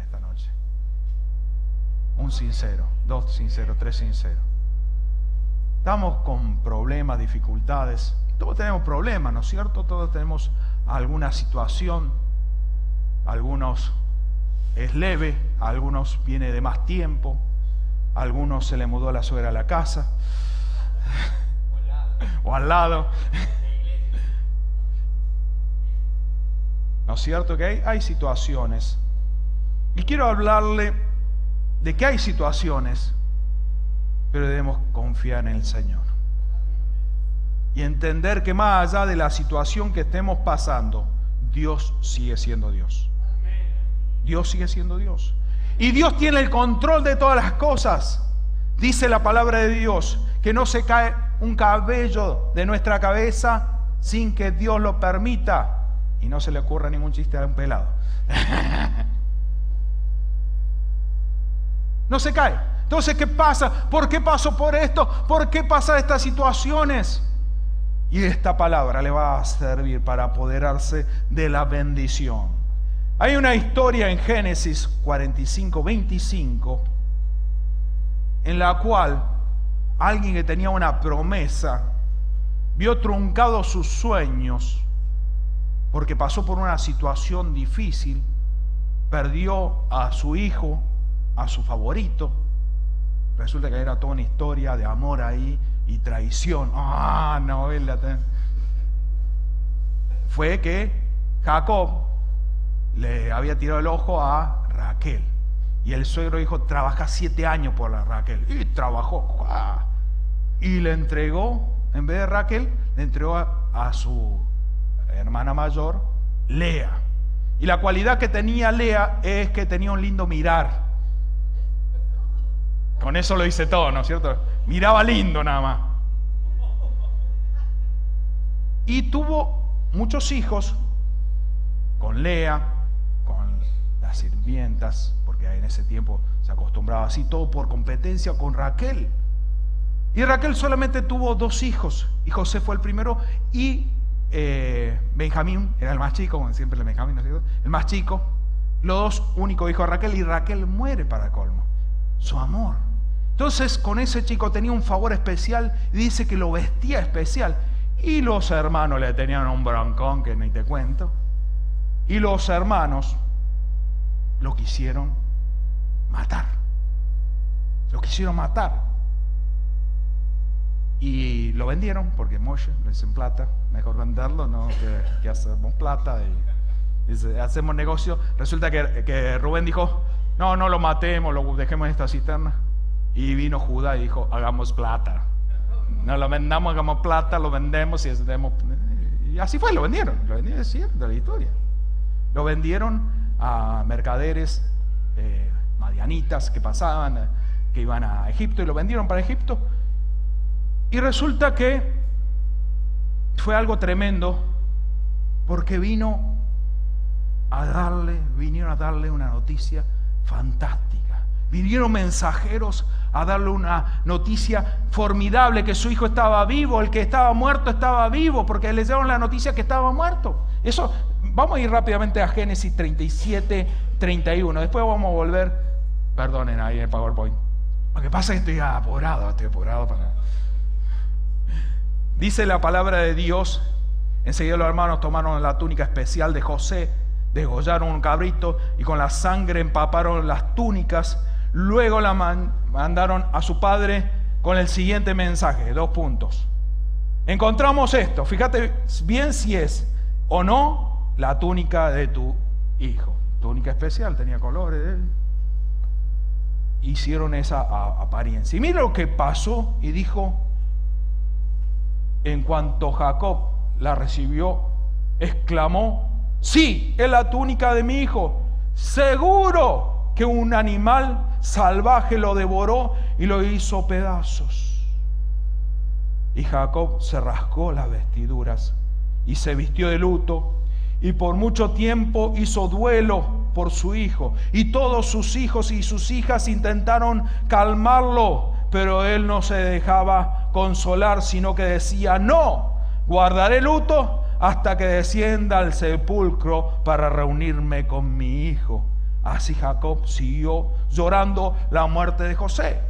esta noche? Un sincero, 2 sinceros, 3 sinceros. Estamos con problemas, dificultades. Todos tenemos problemas, ¿no es cierto? Todos tenemos alguna situación. Algunos es leve, a algunos viene de más tiempo, a algunos se le mudó la suegra a la casa o al lado. ¿No es cierto que hay situaciones? Y quiero hablarle de que hay situaciones, pero debemos confiar en el Señor. Y entender que más allá de la situación que estemos pasando, Dios sigue siendo Dios. Dios sigue siendo Dios. Y Dios tiene el control de todas las cosas. Dice la palabra de Dios que no se cae un cabello de nuestra cabeza sin que Dios lo permita. Y no se le ocurra ningún chiste a un pelado. No se cae. Entonces, ¿qué pasa? ¿Por qué paso por esto? ¿Por qué pasan estas situaciones? Y esta palabra le va a servir para apoderarse de la bendición. Hay una historia en Génesis 45, 25, en la cual alguien que tenía una promesa vio truncados sus sueños porque pasó por una situación difícil, perdió a su hijo, a su favorito. Resulta que era toda una historia de amor ahí y traición. Novela. Fue que Jacob le había tirado el ojo a Raquel. Y el suegro dijo, trabaja 7 años por la Raquel. Y trabajó. Y le entregó, en vez de Raquel, le entregó a su hermana mayor, Lea. Y la cualidad que tenía Lea es que tenía un lindo mirar. Con eso lo dice todo, ¿no es cierto? Miraba lindo nada más. Y tuvo muchos hijos con Lea, con las sirvientas, porque en ese tiempo se acostumbraba así, todo por competencia con Raquel. Y Raquel solamente tuvo 2 hijos, y José fue el primero, y Benjamín era el más chico, como siempre el Benjamín, ¿no es cierto? El más chico, los 2 únicos hijos de Raquel, y Raquel muere para colmo. Su amor. Entonces con ese chico tenía un favor especial, y dice que lo vestía especial, y los hermanos le tenían un broncón que ni te cuento. Y los hermanos lo quisieron matar. Lo quisieron matar. Y lo vendieron, porque Moshe le dicen plata, mejor venderlo, ¿no? que hacemos plata y dice, hacemos negocio. Resulta que Rubén dijo, no lo matemos, lo dejemos en esta cisterna. Y vino Judá y dijo, hagamos plata. No lo vendamos, hagamos plata, lo vendemos y hacemos. Y así fue, lo vendieron, es cierto la historia. Lo vendieron a mercaderes madianitas que pasaban, que iban a Egipto, y lo vendieron para Egipto. Y resulta que fue algo tremendo, porque vinieron a darle una noticia fantástica. Vinieron mensajeros a darle una noticia formidable, que su hijo estaba vivo, el que estaba muerto estaba vivo, porque les dieron la noticia que estaba muerto. Eso, vamos a ir rápidamente a Génesis 37, 31. Después vamos a volver, perdonen ahí el PowerPoint. Lo que pasa es que estoy apurado para... Dice la palabra de Dios, enseguida los hermanos tomaron la túnica especial de José, degollaron un cabrito y con la sangre empaparon las túnicas. Luego la mandaron a su padre con el siguiente mensaje, 2 puntos. Encontramos esto, fíjate bien si es o no la túnica de tu hijo. Túnica especial, tenía colores de él. Hicieron esa apariencia. Y mira lo que pasó, y dijo, en cuanto Jacob la recibió, exclamó, sí, es la túnica de mi hijo. Seguro que un animal salvaje lo devoró y lo hizo pedazos. Y Jacob se rasgó las vestiduras y se vistió de luto, y por mucho tiempo hizo duelo por su hijo. Y todos sus hijos y sus hijas intentaron calmarlo, pero él no se dejaba consolar, sino que decía, no, guardaré luto hasta que descienda al sepulcro para reunirme con mi hijo. Así Jacob siguió llorando la muerte de José.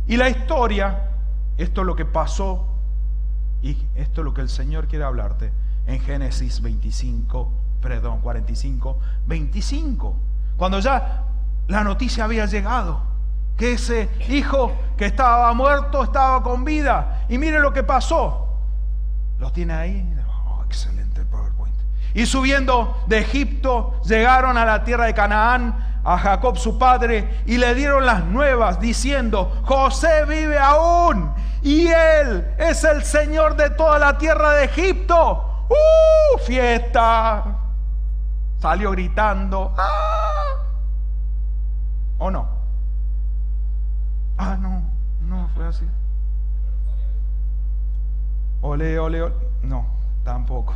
Y la historia, esto es lo que pasó, y esto es lo que el Señor quiere hablarte en Génesis 45, 25. Cuando ya la noticia había llegado, que ese hijo que estaba muerto estaba con vida. Y mire lo que pasó. ¿Lo tiene ahí? Oh, excelente PowerPoint. Y subiendo de Egipto, llegaron a la tierra de Canaán, a Jacob su padre, y le dieron las nuevas diciendo: José vive aún, y él es el Señor de toda la tierra de Egipto. Fiesta. Salió gritando. ¿O no? No fue así. Ole, ole, ole. No, tampoco.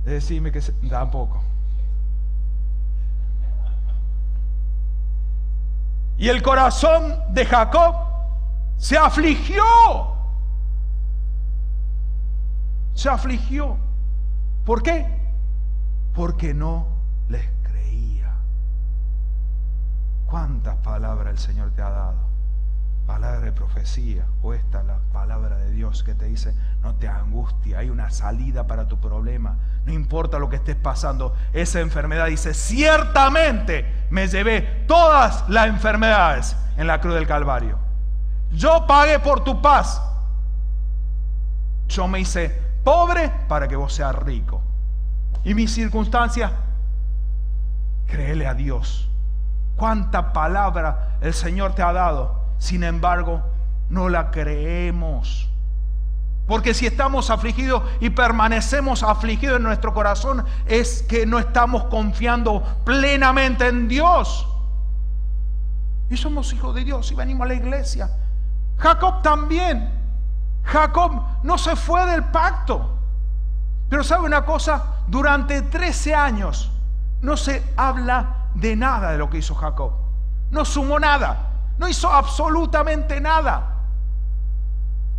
Decime que tampoco. Y el corazón de Jacob se afligió. Se afligió. ¿Por qué? Porque no les creía. ¿Cuántas palabras el Señor te ha dado? Palabra de profecía, o esta la palabra de Dios que te dice: no te angusties, hay una salida para tu problema, no importa lo que estés pasando. Esa enfermedad, dice, ciertamente me llevé todas las enfermedades en la cruz del Calvario. Yo pagué por tu paz. Yo me hice pobre para que vos seas rico. Y mis circunstancias, créele a Dios. Cuánta palabra el Señor te ha dado. Sin embargo, no la creemos. Porque si estamos afligidos y permanecemos afligidos en nuestro corazón, es que no estamos confiando plenamente en Dios. Y somos hijos de Dios y venimos a la iglesia. Jacob también. Jacob no se fue del pacto. Pero ¿sabe una cosa? Durante 13 años no se habla de nada de lo que hizo Jacob. No sumó nada. No hizo absolutamente nada.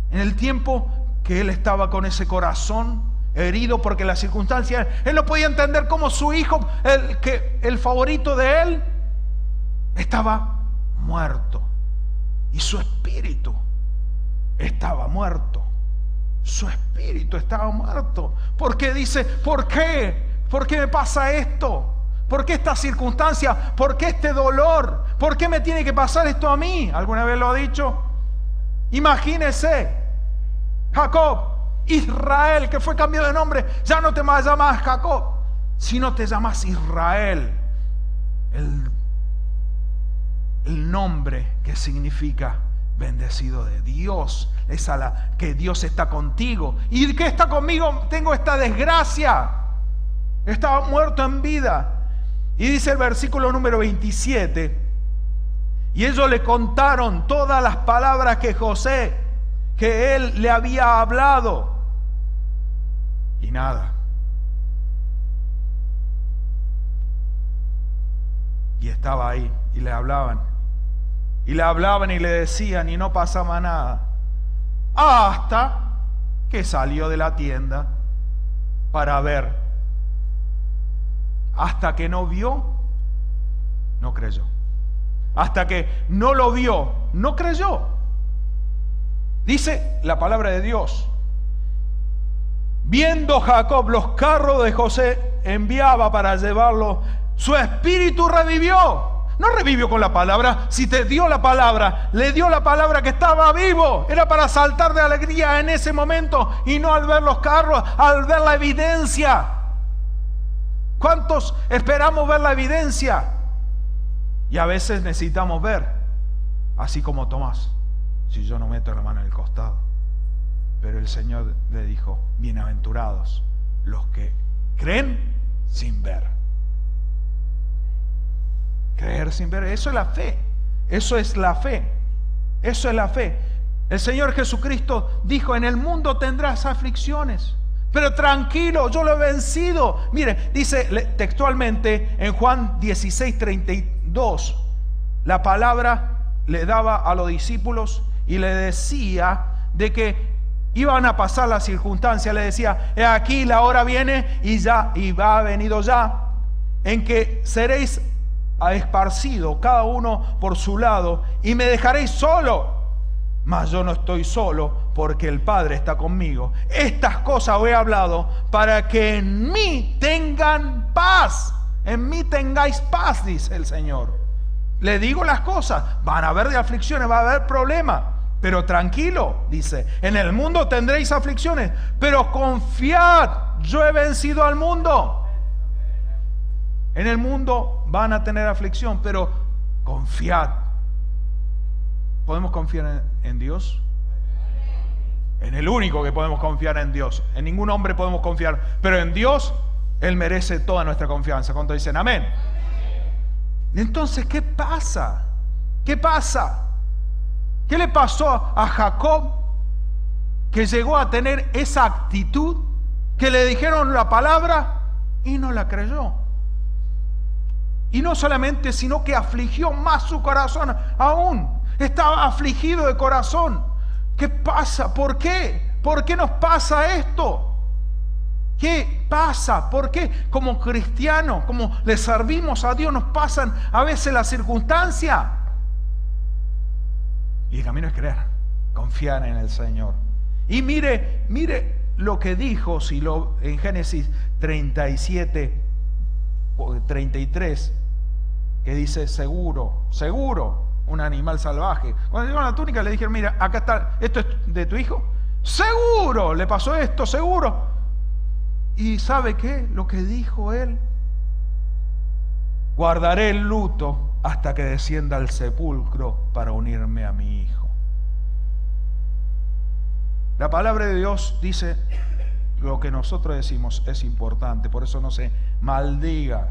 En el tiempo que él estaba con ese corazón herido porque las circunstancias, él no podía entender cómo su hijo, el favorito de él, estaba muerto. Y su espíritu estaba muerto. Su espíritu estaba muerto. Porque dice: ¿por qué? ¿Por qué me pasa esto? ¿Por qué esta circunstancia? ¿Por qué este dolor? ¿Por qué me tiene que pasar esto a mí? ¿Alguna vez lo ha dicho? Imagínese, Jacob, Israel, que fue cambiado de nombre, ya no te llamas Jacob, sino te llamas Israel. El nombre que significa bendecido de Dios. Es a la que Dios está contigo. ¿Y qué está conmigo? Tengo esta desgracia. Estaba muerto en vida. Y dice el versículo número 27: y ellos le contaron todas las palabras que él le había hablado. Y nada. Y estaba ahí, y le hablaban. Y le hablaban y le decían, y no pasaba nada. Hasta que salió de la tienda para ver. Hasta que no vio, no creyó. Hasta que no lo vio, no creyó. Dice la palabra de Dios: viendo Jacob los carros de José enviaba para llevarlo, su espíritu revivió. No revivió con la palabra. Si te dio la palabra, le dio la palabra que estaba vivo. Era para saltar de alegría en ese momento y no al ver los carros, al ver la evidencia. ¿Cuántos esperamos ver la evidencia? Y a veces necesitamos ver, así como Tomás: si yo no meto la mano en el costado. Pero el Señor le dijo: bienaventurados los que creen sin ver. Creer sin ver, eso es la fe. Eso es la fe. Eso es la fe. El Señor Jesucristo dijo: en el mundo tendrás aflicciones, pero tranquilo, yo lo he vencido. Mire, dice textualmente en Juan 16:32, la palabra le daba a los discípulos y le decía de que iban a pasar las circunstancias, le decía: he aquí la hora viene y ha venido ya, en que seréis esparcidos cada uno por su lado y me dejaréis solo. Mas yo no estoy solo, porque el Padre está conmigo. Estas cosas os he hablado para que en mí tengan paz. En mí tengáis paz, dice el Señor. Le digo las cosas, van a haber de aflicciones, va a haber problemas, pero tranquilo, dice: en el mundo tendréis aflicciones, pero confiad, yo he vencido al mundo. En el mundo van a tener aflicción, pero confiad. ¿Podemos confiar en Dios? En el único que podemos confiar, en Dios. En ningún hombre podemos confiar, pero en Dios, Él merece toda nuestra confianza. ¿Cuántos dicen amén? Entonces, ¿qué pasa? ¿Qué pasa? ¿Qué le pasó a Jacob, que llegó a tener esa actitud, que le dijeron la palabra y no la creyó? Y no solamente, sino que afligió más su corazón aún. Estaba afligido de corazón. ¿Qué pasa? ¿Por qué? ¿Por qué nos pasa esto? ¿Qué pasa? ¿Por qué como cristianos, como le servimos a Dios, nos pasan a veces las circunstancias? Y el camino es creer, confiar en el Señor. Y mire lo que dijo en Génesis 37, 33, que dice: seguro, un animal salvaje. Cuando le dieron la túnica le dijeron: mira, acá está, esto es de tu hijo. Seguro, le pasó esto, seguro. ¿Y sabe qué? Lo que dijo él: guardaré el luto hasta que descienda al sepulcro para unirme a mi hijo. La palabra de Dios dice: lo que nosotros decimos es importante, por eso no se maldiga.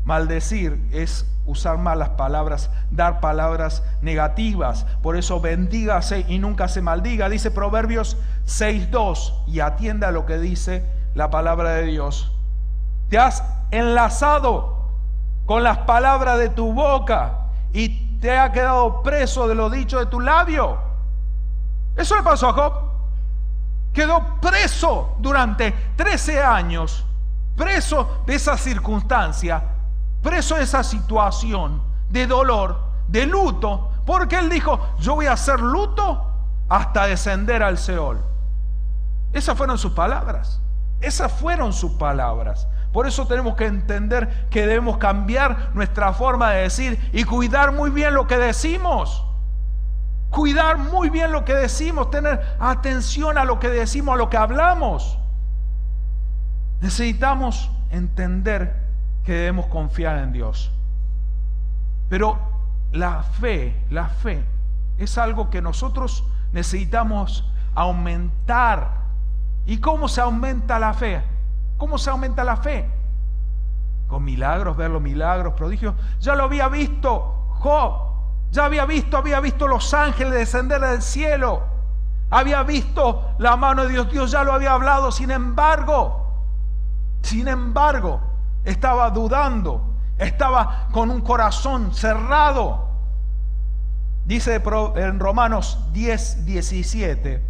Maldecir es usar malas palabras, dar palabras negativas. Por eso bendígase y nunca se maldiga. Dice Proverbios 6:2, y atienda a lo que dice la palabra de Dios: te has enlazado con las palabras de tu boca y te ha quedado preso de lo dicho de tu labio. Eso le pasó a Job. Quedó preso durante 13 años, preso de esa circunstancia, preso de esa situación de dolor, de luto, porque él dijo: yo voy a hacer luto hasta descender al Seol. Esas fueron sus palabras. Esas fueron sus palabras. Por eso tenemos que entender que debemos cambiar nuestra forma de decir y cuidar muy bien lo que decimos. Cuidar muy bien lo que decimos, tener atención a lo que decimos, a lo que hablamos. Necesitamos entender que debemos confiar en Dios. Pero la fe es algo que nosotros necesitamos aumentar. ¿Y cómo se aumenta la fe? ¿Cómo se aumenta la fe? Con milagros, ver los milagros, prodigios. Ya lo había visto Job. Ya había visto los ángeles descender del cielo. Había visto la mano de Dios. Dios ya lo había hablado. Sin embargo, estaba dudando. Estaba con un corazón cerrado. Dice en Romanos 10:17.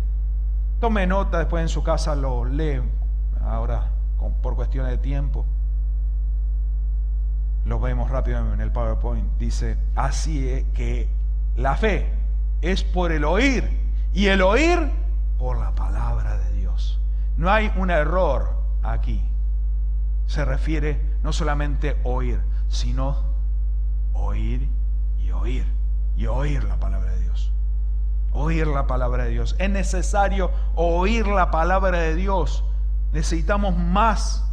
Tome nota, después en su casa lo lee. Ahora, por cuestiones de tiempo, lo vemos rápido en el PowerPoint. Dice: así es que la fe es por el oír, y el oír por la palabra de Dios. No hay un error aquí. Se refiere no solamente oír, sino oír y oír, y oír la palabra de Dios. Oír la palabra de Dios. Es necesario oír la palabra de Dios. Necesitamos más.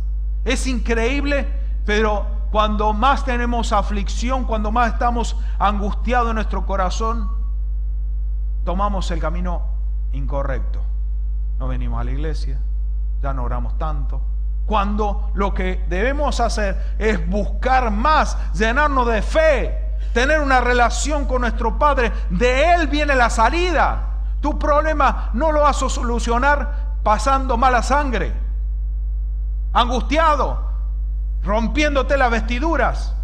Es increíble, pero cuando más tenemos aflicción, cuando más estamos angustiados en nuestro corazón, tomamos el camino incorrecto. No venimos a la iglesia, ya no oramos tanto. Cuando lo que debemos hacer es buscar más, llenarnos de fe, tener una relación con nuestro Padre. De Él viene la salida. Tu problema no lo vas a solucionar pasando mala sangre, angustiado, rompiéndote las vestiduras,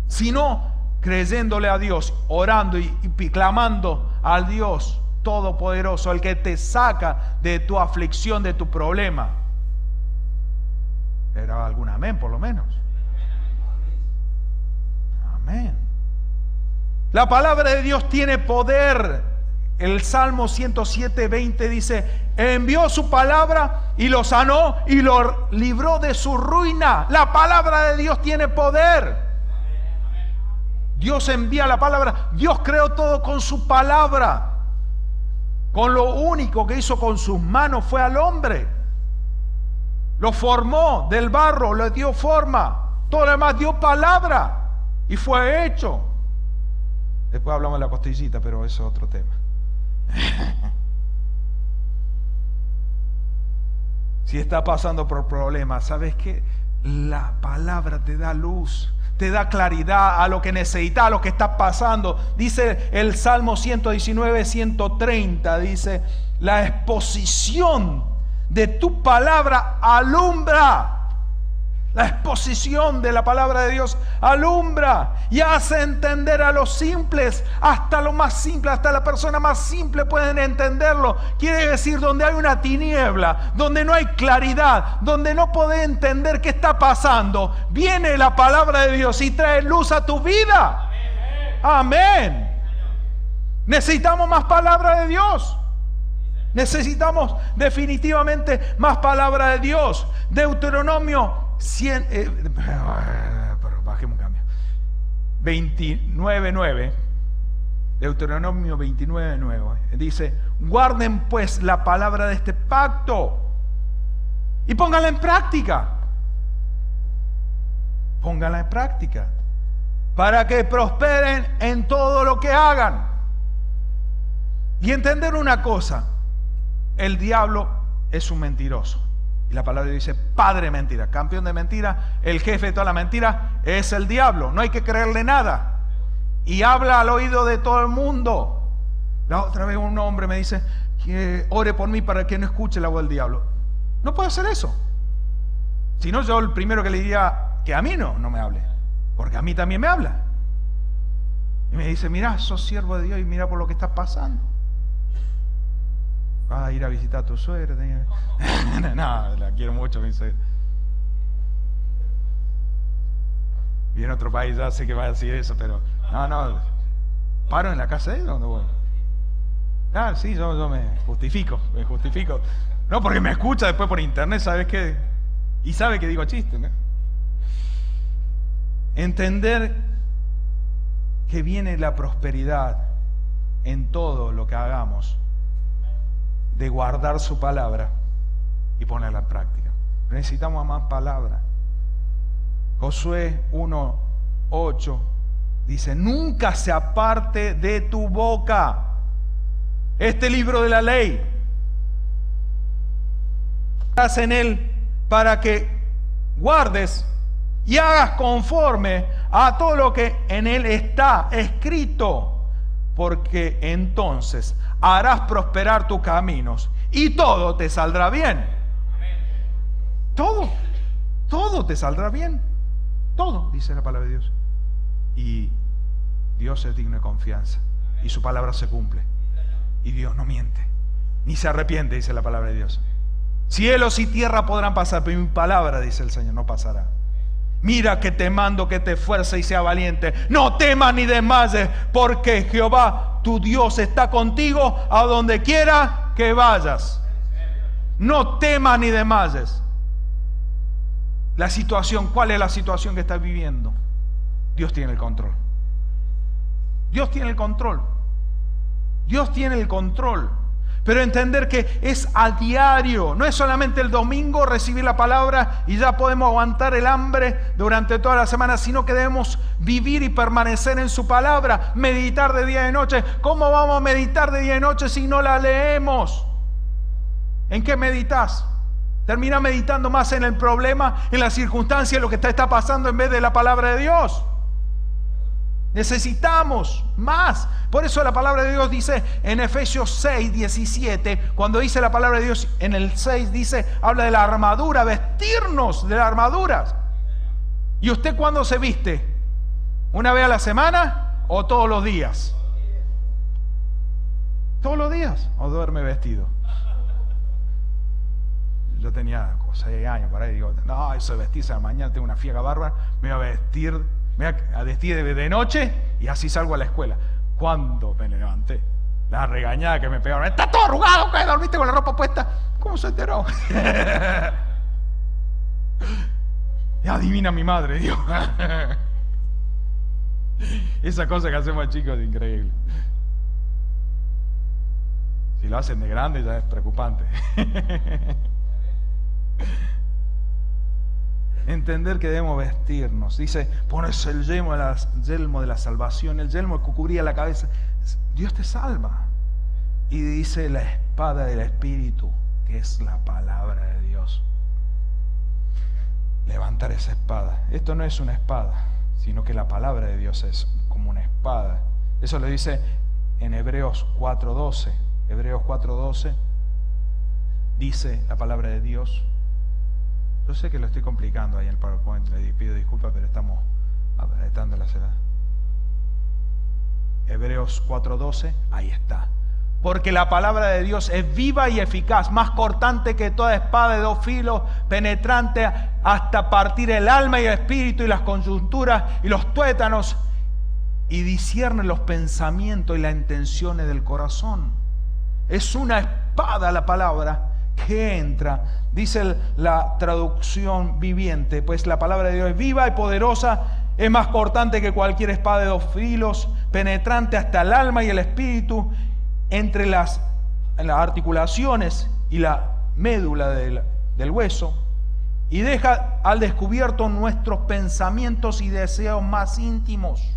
sino creyéndole a Dios, orando y clamando al Dios Todopoderoso, el que te saca de tu aflicción, de tu problema. ¿Era algún amén por lo menos? Amén. La palabra de Dios tiene poder. El Salmo 107:20 dice: envió su palabra y lo sanó y lo libró de su ruina. La palabra de Dios tiene poder. Dios envía la palabra. Dios creó todo con su palabra. Con lo único que hizo con sus manos fue al hombre. Lo formó del barro, le dio forma. Todo lo demás dio palabra y fue hecho. Después hablamos de la costillita, pero eso es otro tema. Si está pasando por problemas, ¿sabes qué? La palabra te da luz, te da claridad a lo que necesitas, a lo que está pasando. Dice el Salmo 119:130, dice: la exposición de tu palabra alumbra. La exposición de la palabra de Dios alumbra y hace entender a los simples. Hasta lo más simple, hasta la persona más simple pueden entenderlo. Quiere decir, donde hay una tiniebla, donde no hay claridad, donde no podés entender qué está pasando, viene la palabra de Dios y trae luz a tu vida. Amén. Necesitamos más palabra de Dios. Necesitamos definitivamente más palabra de Dios. Deuteronomio 100, pero bajemos un cambio. 29:9. Deuteronomio 29:9 dice: guarden pues la palabra de este pacto y pónganla en práctica. Pónganla en práctica para que prosperen en todo lo que hagan. Y entender una cosa: el diablo es un mentiroso. Y la palabra dice: padre mentira, campeón de mentira, el jefe de toda la mentira es el diablo. No hay que creerle nada. Y habla al oído de todo el mundo. La otra vez un hombre me dice que ore por mí para que no escuche la voz del diablo. No puedo hacer eso. Si no, yo el primero que le diría que a mí no me hable, porque a mí también me habla. Y me dice: mira, sos siervo de Dios y mira por lo que está pasando. Vas a ir a visitar a tu suegra. No, la quiero mucho, mi suegra. Y en otro país ya sé que va a decir eso, pero no. Paro en la casa de él, ¿dónde voy? Ah, sí, yo me justifico. No, porque me escucha después por internet, ¿sabes qué? Y sabe que digo chiste, ¿no? Entender que viene la prosperidad en todo lo que hagamos, de guardar su palabra y ponerla en práctica. Necesitamos más palabra. Josué 1:8 dice: nunca se aparte de tu boca este libro de la ley. Estás en él para que guardes y hagas conforme a todo lo que en él está escrito, porque entonces harás prosperar tus caminos y todo te saldrá bien. Todo te saldrá bien. Todo, dice la palabra de Dios. Y Dios es digno de confianza y su palabra se cumple. Y Dios no miente, ni se arrepiente, dice la palabra de Dios. Cielos y tierra podrán pasar, pero mi palabra, dice el Señor, no pasará. Mira que te mando que te esfuerces y sea valiente. No temas ni desmayes, porque Jehová tu Dios está contigo a donde quiera que vayas. No temas ni desmayes. La situación, ¿cuál es la situación que estás viviendo? Dios tiene el control. Dios tiene el control. Dios tiene el control. Pero entender que es a diario, no es solamente el domingo recibir la palabra y ya podemos aguantar el hambre durante toda la semana, sino que debemos vivir y permanecer en su palabra, meditar de día y de noche. ¿Cómo vamos a meditar de día y noche si no la leemos? ¿En qué meditas? Termina meditando más en el problema, en la circunstancia, en lo que te está pasando en vez de la palabra de Dios. Necesitamos más. Por eso la palabra de Dios dice en Efesios 6:17, cuando dice la palabra de Dios en el 6, dice, habla de la armadura, vestirnos de la armadura. ¿Y usted cuándo se viste? ¿Una vez a la semana o todos los días? ¿Todos los días? ¿O duerme vestido? Yo tenía 6 años por ahí, digo, no, eso de vestirse a la mañana, tengo una fiega bárbara, me voy a vestir de noche y así salgo a la escuela. Cuando me levanté, la regañada que me pegaron, está todo arrugado, ¿qué? ¿Dormiste con la ropa puesta? ¿Cómo se enteró? Y adivina mi madre, Dios. Esa cosa que hacemos chicos es increíble. Si lo hacen de grande ya es preocupante. Entender que debemos vestirnos. Dice, pones el yelmo de la salvación, el yelmo que cubría la cabeza. Dios te salva. Y dice la espada del Espíritu, que es la palabra de Dios. Levantar esa espada. Esto no es una espada, sino que la palabra de Dios es como una espada. Eso lo dice en Hebreos 4:12. Hebreos 4:12 dice la palabra de Dios. Yo sé que lo estoy complicando ahí en el PowerPoint, le pido disculpas, pero estamos apretando la celda. Hebreos 4:12, ahí está. Porque la palabra de Dios es viva y eficaz, más cortante que toda espada de 2 filos, penetrante hasta partir el alma y el espíritu y las coyunturas y los tuétanos, y discierne los pensamientos y las intenciones del corazón. Es una espada la palabra que entra, dice la traducción viviente, pues la palabra de Dios es viva y poderosa, es más cortante que cualquier espada de 2 filos, penetrante hasta el alma y el espíritu, entre las articulaciones y la médula del hueso, y deja al descubierto nuestros pensamientos y deseos más íntimos.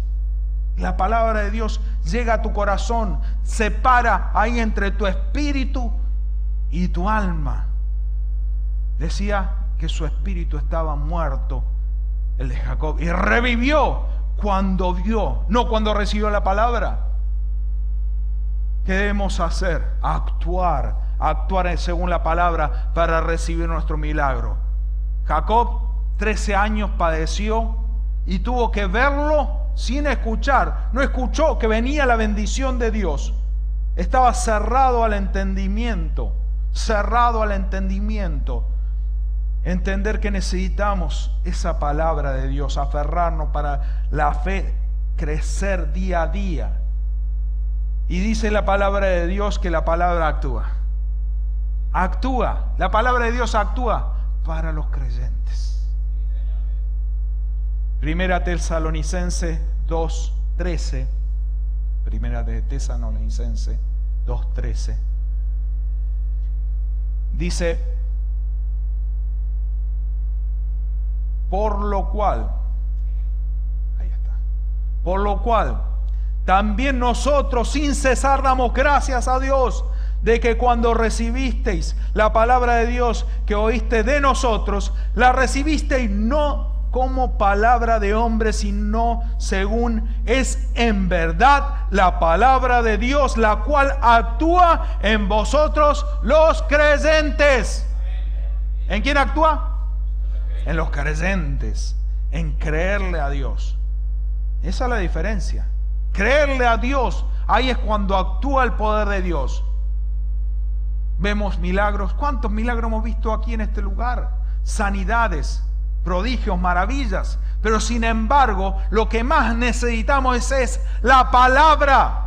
La palabra de Dios llega a tu corazón, se para ahí entre tu espíritu y tu alma. Decía que su espíritu estaba muerto, el de Jacob, y revivió cuando vio, no cuando recibió la palabra. ¿Qué debemos hacer? Actuar según la palabra para recibir nuestro milagro. Jacob 13 años padeció y tuvo que verlo sin escuchar. No escuchó que venía la bendición de Dios. Estaba cerrado al entendimiento. Entender que necesitamos esa palabra de Dios, aferrarnos para la fe, crecer día a día. Y dice la palabra de Dios que la palabra actúa. La palabra de Dios actúa para los creyentes. Primera Tesalonicenses 2:13. Primera de Tesalonicenses 2:13. Dice, por lo cual, también nosotros sin cesar damos gracias a Dios de que cuando recibisteis la palabra de Dios que oíste de nosotros, la recibisteis no como palabra de hombre, sino según es en verdad la palabra de Dios, la cual actúa en vosotros los creyentes. ¿En quién actúa? En los creyentes, en creerle a Dios. Esa es la diferencia. Creerle a Dios, ahí es cuando actúa el poder de Dios. Vemos milagros. ¿Cuántos milagros hemos visto aquí en este lugar? Sanidades, prodigios, maravillas. Pero sin embargo, lo que más necesitamos es la palabra.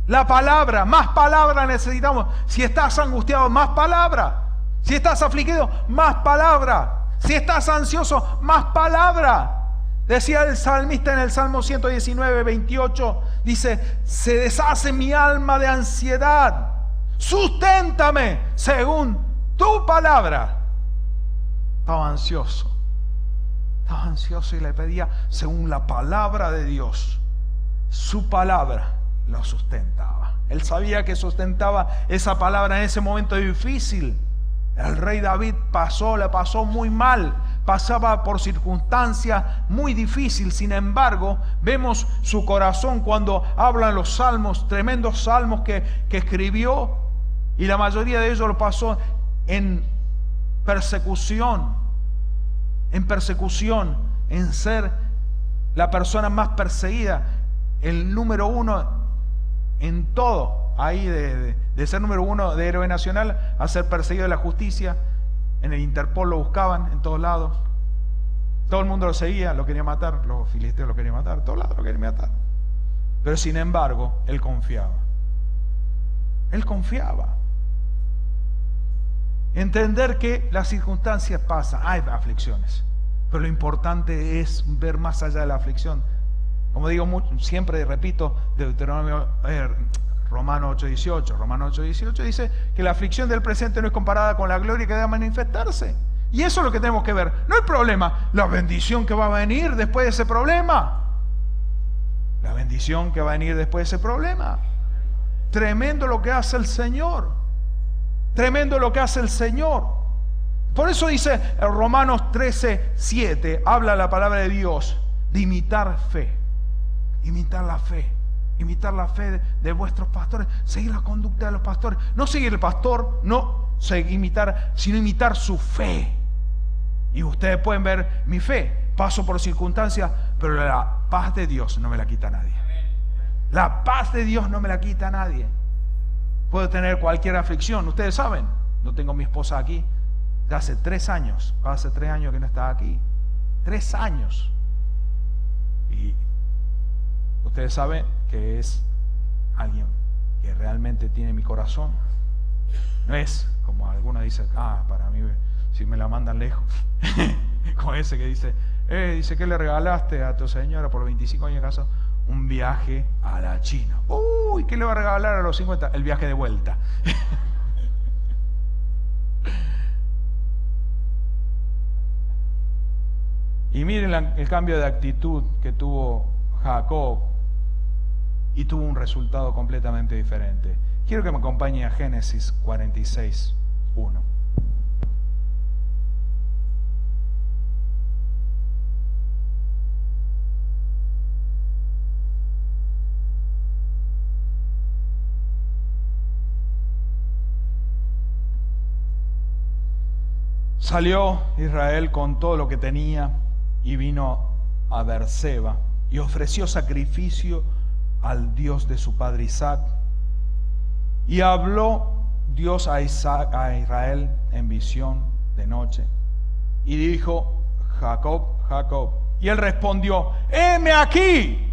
La palabra, más palabra necesitamos. Si estás angustiado, más palabra. Si estás afligido, más palabra. Si estás ansioso, más palabra. Decía el salmista en el Salmo 119:28, dice, se deshace mi alma de ansiedad, susténtame según tu palabra. Estaba ansioso y le pedía según la palabra de Dios. Su palabra lo sustentaba. Él sabía que sustentaba esa palabra en ese momento difícil. El rey David le pasó muy mal. Pasaba por circunstancias muy difíciles. Sin embargo, vemos su corazón cuando hablan los salmos, tremendos salmos que escribió, y la mayoría de ellos lo pasó en persecución, en ser la persona más perseguida, el número 1 en todo, ahí de ser número 1 de héroe nacional a ser perseguido de la justicia. En el Interpol lo buscaban en todos lados. Todo el mundo lo seguía, lo quería matar, los filisteos lo querían matar, todos lados lo querían matar. Pero sin embargo, él confiaba. Él confiaba. Entender que las circunstancias pasan, hay aflicciones, pero lo importante es ver más allá de la aflicción. Como digo siempre, repito, Deuteronomio, Romanos 8:18. Romanos 8:18 dice que la aflicción del presente no es comparada con la gloria que debe manifestarse. Y eso es lo que tenemos que ver. No el problema, la bendición que va a venir después de ese problema. La bendición que va a venir después de ese problema. Tremendo lo que hace el Señor. Tremendo lo que hace el Señor. Por eso dice en Romanos 13:7, habla la palabra de Dios de imitar fe. Imitar la fe. Imitar la fe de vuestros pastores. Seguir la conducta de los pastores. No seguir el pastor, no imitar, sino imitar su fe. Y ustedes pueden ver mi fe. Paso por circunstancias, pero la paz de Dios no me la quita nadie. La paz de Dios no me la quita nadie. Puedo tener cualquier aflicción. Ustedes saben, no tengo a mi esposa aquí. Ya hace 3 años. Hace 3 años que no está aquí. 3 años. Y ustedes saben que es alguien que realmente tiene mi corazón. No es como algunos dicen, para mí, si me la mandan lejos. Con ese que dice, ¿qué le regalaste a tu señora por los 25 años de casa? Un viaje a la China. Uy, ¿qué le va a regalar a los 50? El viaje de vuelta. Y miren el cambio de actitud que tuvo Jacob, y tuvo un resultado completamente diferente. Quiero que me acompañe a Génesis 46:1. Salió Israel con todo lo que tenía y vino a Beerseba y ofreció sacrificio al Dios de su padre Isaac. Y habló Dios a Israel en visión de noche y dijo: Jacob, Jacob. Y él respondió: heme aquí.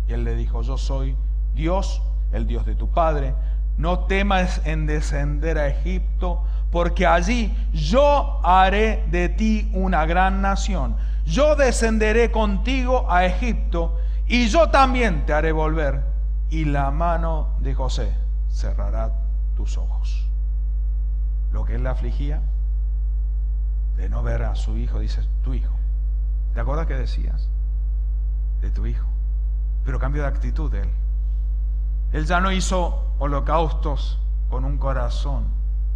Y él le dijo: yo soy Dios, el Dios de tu padre. No temas en descender a Egipto, porque allí yo haré de ti una gran nación. Yo descenderé contigo a Egipto, y yo también te haré volver, y la mano de José cerrará tus ojos. Lo que él le afligía de no ver a su hijo, dice: tu hijo. ¿Te acuerdas que decías? De tu hijo. Pero cambió de actitud él. Él ya no hizo holocaustos con un corazón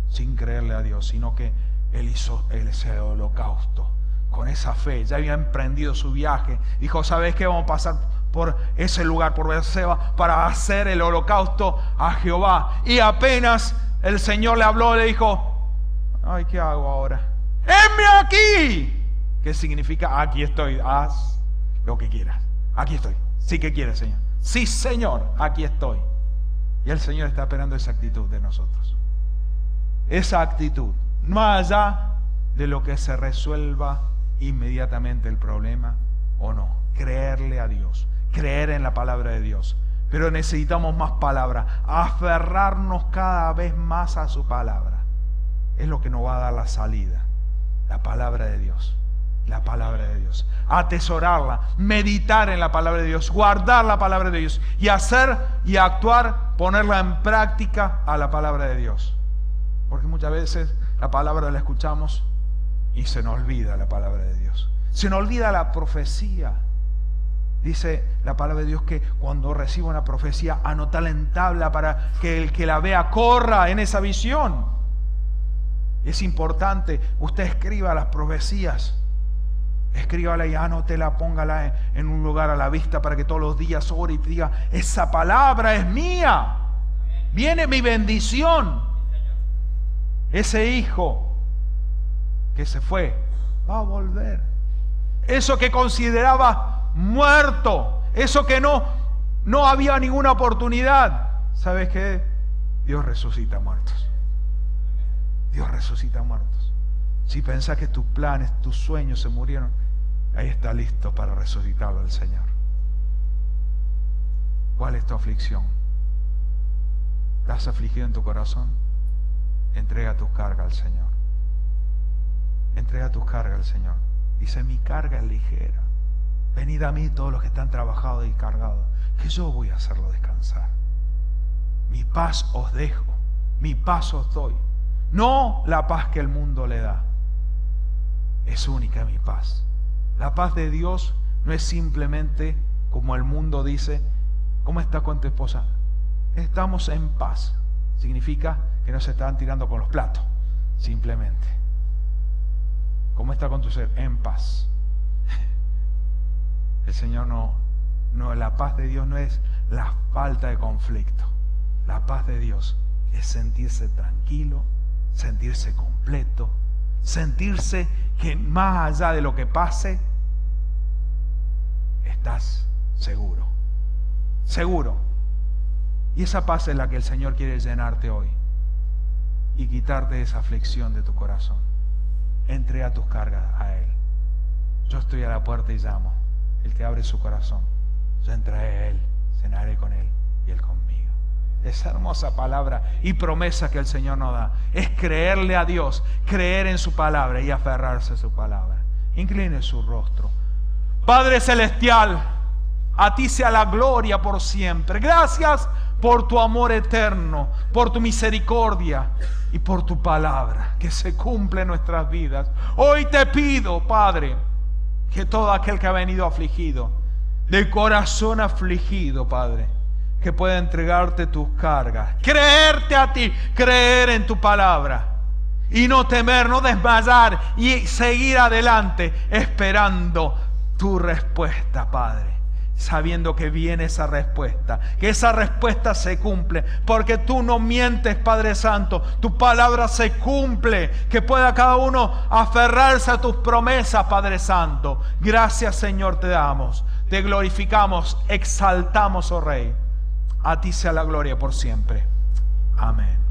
sin creerle a Dios, sino que él hizo ese holocausto con esa fe. Ya había emprendido su viaje. Dijo: ¿sabes qué? Vamos a pasar por ese lugar, por Beerseba, para hacer el holocausto a Jehová. Y apenas el Señor le habló, le dijo: ay, ¿qué hago ahora? ¡Heme aquí! ¿Qué significa? Aquí estoy, haz lo que quieras. Aquí estoy. Sí, que quieres, Señor. Sí, Señor, aquí estoy. Y el Señor está esperando esa actitud de nosotros. Esa actitud, más allá de lo que se resuelva inmediatamente el problema o no. Creerle a Dios, creer en la palabra de Dios. Pero necesitamos más palabra, aferrarnos cada vez más a su palabra. Es lo que nos va a dar la salida. La palabra de Dios. La palabra de Dios. Atesorarla, meditar en la palabra de Dios, guardar la palabra de Dios y hacer y actuar, ponerla en práctica a la palabra de Dios. Porque muchas veces la palabra la escuchamos y se nos olvida la palabra de Dios. Se nos olvida la profecía. Dice la palabra de Dios que cuando reciba una profecía, anótala en tabla para que el que la vea corra en esa visión. Es importante, usted escriba las profecías. Escríbala y anótela, póngala en un lugar a la vista para que todos los días ore y diga: esa palabra es mía. Viene mi bendición. Ese hijo que se fue va a volver. Eso que consideraba muerto, eso que no había ninguna oportunidad, ¿sabes qué? Dios resucita muertos. Dios resucita muertos. Si pensás que tus planes, tus sueños se murieron, ahí está listo para resucitarlo el Señor. ¿Cuál es tu aflicción? ¿Estás afligido en tu corazón? Entrega tus cargas al Señor. Entrega tus cargas al Señor. Dice, mi carga es ligera. Venid a mí todos los que están trabajados y cargados, que yo voy a hacerlo descansar. Mi paz os dejo, mi paz os doy. No la paz que el mundo le da. Es única mi paz. La paz de Dios no es simplemente como el mundo dice, ¿cómo estás con tu esposa? Estamos en paz. Significa que no se están tirando con los platos, simplemente. ¿Cómo está con tu ser? En paz. El Señor no, la paz de Dios no es la falta de conflicto. La paz de Dios es sentirse tranquilo, sentirse completo, sentirse que más allá de lo que pase, estás seguro. Seguro. Y esa paz es la que el Señor quiere llenarte hoy y quitarte esa aflicción de tu corazón. Entrega tus cargas a Él. Yo estoy a la puerta y llamo. Él te abre su corazón. Yo entraré a Él, cenaré con Él y Él conmigo. Esa hermosa palabra y promesa que el Señor nos da es creerle a Dios, creer en su palabra y aferrarse a su palabra. Incline su rostro. Padre Celestial, a ti sea la gloria por siempre. Gracias por tu amor eterno, por tu misericordia y por tu palabra que se cumple en nuestras vidas. Hoy te pido, Padre, que todo aquel que ha venido afligido, de corazón afligido, Padre, que pueda entregarte tus cargas, creerte a ti, creer en tu palabra y no temer, no desmayar y seguir adelante esperando tu respuesta, Padre, sabiendo que viene esa respuesta, que esa respuesta se cumple, porque tú no mientes, Padre Santo, tu palabra se cumple, que pueda cada uno aferrarse a tus promesas, Padre Santo. Gracias, Señor, te damos, te glorificamos, exaltamos, oh Rey. A ti sea la gloria por siempre. Amén.